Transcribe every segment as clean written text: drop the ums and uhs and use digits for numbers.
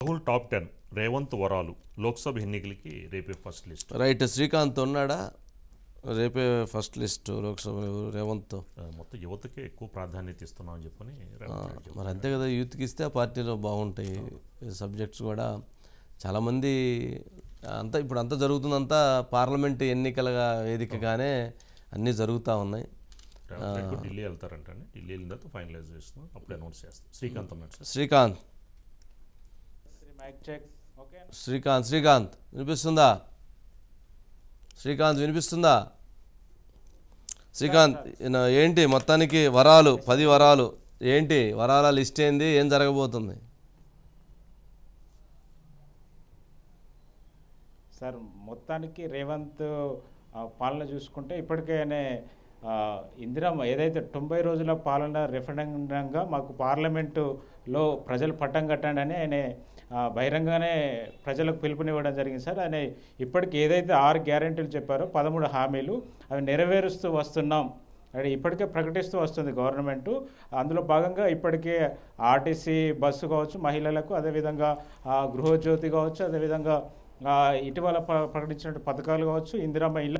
Rahul top 10 Revanth వరాలు లోక్సభ ఎన్నికలకి రేపే ఫస్ట్ లిస్ట్. రైట్. శ్రీకాంత్ ఉన్నాడా? రేపే ఫస్ట్ లిస్ట్ లోక్సభ రేవంత్. మొత్తం యువతకే ఎక్కువ ప్రాధాన్యత ఇస్తున్నామని చెప్పని మరి అంతే కదా, యూత్కి ఇస్తే ఆ పార్టీలో బాగుంటాయి సబ్జెక్ట్స్ కూడా. చాలామంది ఇప్పుడు అంతా జరుగుతుందంతా పార్లమెంట్ ఎన్నికల వేదికగానే అన్నీ జరుగుతూ ఉన్నాయి. ఢిల్లీ వెళ్తారంటండి. ఢిల్లీ వెళ్ళిన తర్వాత ఫైనలైజ్ చేస్తున్నాం, అప్పుడు అనౌన్స్ చేస్తాం. శ్రీకాంత్ అన్నాడు సార్. శ్రీకాంత్ వినిపిస్తుందా? శ్రీకాంత్ ఏంటి మొత్తానికి వరాలు 10 వరాలు ఏంటి? వరాల లిస్ట్ ఏంది? ఏం జరగబోతుంది సార్? మొత్తానికి రేవంత్ పాలన చూసుకుంటే ఇప్పటికైనా ఇందిరమ్మ ఏదైతే 90 రోజుల పాలన రెఫరెండంగా మాకు పార్లమెంటులో ప్రజలు పట్టం కట్టండి అని ఆయన బహిరంగానే ప్రజలకు పిలుపునివ్వడం జరిగింది సార్. ఆయన ఇప్పటికి ఏదైతే 6 గ్యారెంటీలు చెప్పారో 13 హామీలు అవి నెరవేరుస్తూ వస్తున్నాం, అది ఇప్పటికే ప్రకటిస్తూ వస్తుంది గవర్నమెంటు. అందులో భాగంగా ఇప్పటికే ఆర్టీసీ బస్సు కావచ్చు మహిళలకు, అదేవిధంగా గృహజ్యోతి కావచ్చు, అదేవిధంగా ఇటీవల ప్రకటించిన పథకాలు కావచ్చు, ఇందిరమ్మ ఇళ్ళ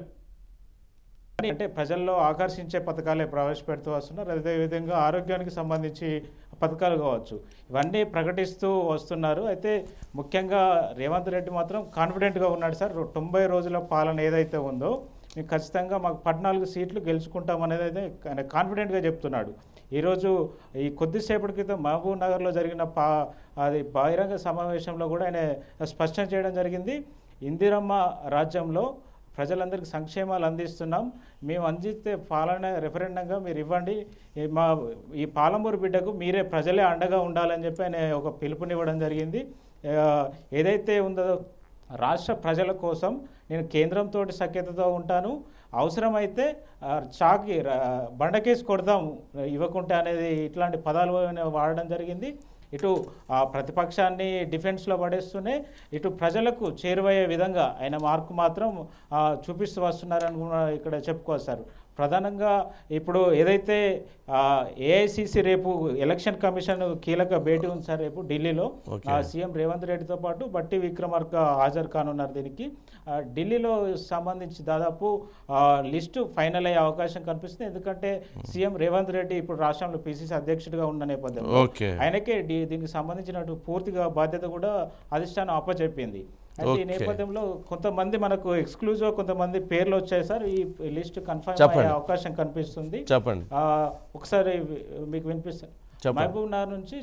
అంటే ప్రజల్లో ఆకర్షించే పథకాలే ప్రవేశపెడుతూ వస్తున్నారు. అదేవిధంగా ఆరోగ్యానికి సంబంధించి పథకాలు కావచ్చు, ఇవన్నీ ప్రకటిస్తూ వస్తున్నారు. అయితే ముఖ్యంగా రేవంత్ రెడ్డి మాత్రం కాన్ఫిడెంట్గా ఉన్నాడు సార్. 90 రోజుల పాలన ఏదైతే ఉందో మేము ఖచ్చితంగా మాకు 14 సీట్లు గెలుచుకుంటామనేది అయితే ఆయన కాన్ఫిడెంట్గా చెప్తున్నాడు. ఈరోజు ఈ కొద్దిసేపటి క్రితం మహబూబ్ నగర్లో జరిగిన అది బహిరంగ సమావేశంలో కూడా ఆయన స్పష్టం చేయడం జరిగింది. ఇందిరమ్మ రాజ్యంలో ప్రజలందరికీ సంక్షేమాలు అందిస్తున్నాం, మేము అందిస్తే పాలన రెఫరెండంగా మీరు ఇవ్వండి, ఈ పాలమూరు బిడ్డకు మీరే ప్రజలే అండగా ఉండాలని చెప్పి ఆయన ఒక పిలుపునివ్వడం జరిగింది. ఏదైతే ఉందో రాష్ట్ర ప్రజల కోసం నేను కేంద్రంతో సఖ్యతతో ఉంటాను, అవసరమైతే బండకేసి కొడదాం ఇవ్వకుంటే అనేది ఇట్లాంటి పదాలు వాడడం జరిగింది. ఇటు ప్రతిపక్షాన్ని డిఫెన్స్లో పడేస్తూనే ఇటు ప్రజలకు చేరువయ్యే విధంగా ఆయన మార్కు మాత్రం చూపిస్తూ వస్తున్నారని కూడా ఇక్కడ చెప్పుకోవచ్చు. ప్రధానంగా ఇప్పుడు ఏదైతే ఏఐసిసి రేపు ఎలక్షన్ కమిషన్ కీలక భేటీ ఉంది సార్ రేపు ఢిల్లీలో. సీఎం రేవంత్ రెడ్డితో పాటు బట్టి విక్రమార్క హాజరు కానున్నారు. దీనికి ఢిల్లీలో సంబంధించి దాదాపు లిస్టు ఫైనల్ అయ్యే అవకాశం కనిపిస్తుంది. ఎందుకంటే సీఎం రేవంత్ రెడ్డి ఇప్పుడు రాష్ట్రంలో పిసిసి అధ్యక్షుడిగా ఉన్న నేపథ్యంలో ఆయనకే దీనికి సంబంధించిన పూర్తిగా బాధ్యత కూడా అధిష్టానం అప్పచెప్పింది. అయితే ఈ నేపథ్యంలో కొంతమంది మనకు ఎక్స్క్లూజివ్ కొంతమంది పేర్లు వచ్చాయి సార్. ఈ లిస్ట్ కన్ఫర్మ్ అయ్యే అవకాశం కనిపిస్తుంది. ఒకసారి మీకు వినిపిస్తాను. మహబూబ్ నగర్ నుంచి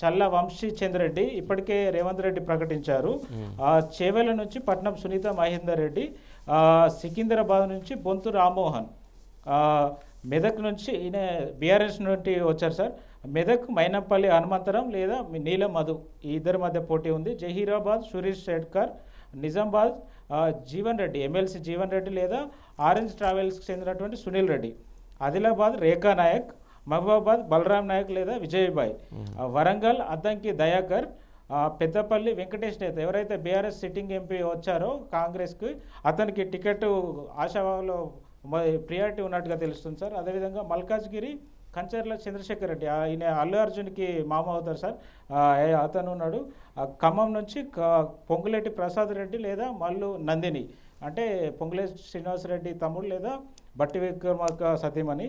చల్ల వంశీ చంద్రెడ్డి ఇప్పటికే రేవంత్ రెడ్డి ప్రకటించారు. చేవెల నుంచి పట్నం సునీత మహేందర్ రెడ్డి, సికింద్రాబాద్ నుంచి బొంతు రామ్మోహన్, మెదక్ నుంచి ఈయన బీఆర్ఎస్ నుండి వచ్చారు సార్. మెదక్ మైనంపల్లి హనుమంతరం లేదా నీల మధు, ఈ ఇద్దరి మధ్య పోటీ ఉంది. జహీరాబాద్ సురేష్ షెట్కర్, నిజామాబాద్ జీవన్ రెడ్డి ఎమ్మెల్సీ జీవన్ రెడ్డి లేదా ఆరెంజ్ ట్రావెల్స్కి చెందినటువంటి సునీల్ రెడ్డి, ఆదిలాబాద్ రేఖా నాయక్, మహబూబాబాద్ బలరాం నాయక్ లేదా విజయబాయ్, వరంగల్ అద్దంకి దయాకర్, పెద్దపల్లి వెంకటేష్ నేత ఎవరైతే బీఆర్ఎస్ సిట్టింగ్ ఎంపీ వచ్చారో కాంగ్రెస్కి అతనికి టికెట్ ఆశావాలో ప్రియారిటీ ఉన్నట్టుగా తెలుస్తుంది సార్. అదేవిధంగా మల్కాజ్గిరి కంచర్ల చంద్రశేఖర్ రెడ్డి, ఈయన అల్లు అర్జున్కి మామ అవుతారు సార్, అతను ఉన్నాడు. ఖమ్మం నుంచి పొంగులేటి ప్రసాద్ రెడ్డి లేదా మల్లు నందిని, అంటే పొంగులేటి శ్రీనివాసరెడ్డి తమ్ముడు లేదా బట్టి విక్రమార్క సతీమణి.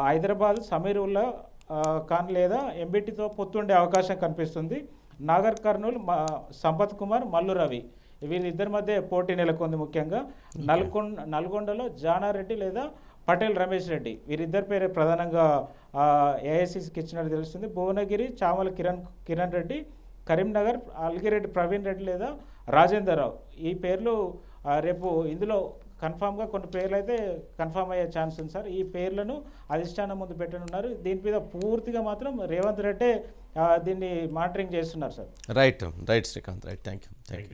హైదరాబాద్ సమీరుల్లా ఖాన్ లేదా ఎంబీటీతో పొత్తుండే అవకాశం కనిపిస్తుంది. నాగర్ కర్నూలు సంపత్ కుమార్, మల్లు రవి, వీళ్ళిద్దరి మధ్య పోటీ నెలకొంది. ముఖ్యంగా నల్గొండలో జానారెడ్డి లేదా పటేల్ రమేష్ రెడ్డి, వీరిద్దరి పేరే ప్రధానంగా ఏఐసిసికి ఇచ్చినట్టు తెలుస్తుంది. భువనగిరి చామల కిరణ్ రెడ్డి, కరీంనగర్ అల్గిరెడ్డి ప్రవీణ్ రెడ్డి లేదా రాజేందర్ రావు, ఈ పేర్లు రేపు ఇందులో కన్ఫామ్గా కొన్ని పేర్లు అయితే కన్ఫామ్ అయ్యే ఛాన్స్ ఉంది సార్. ఈ పేర్లను అధిష్టానం ముందు పెట్టనున్నారు. దీని మీద పూర్తిగా మాత్రం రేవంత్ రెడ్డి దీన్ని మానిటరింగ్ చేస్తున్నారు sir. Right Srikanth, right. Thank you.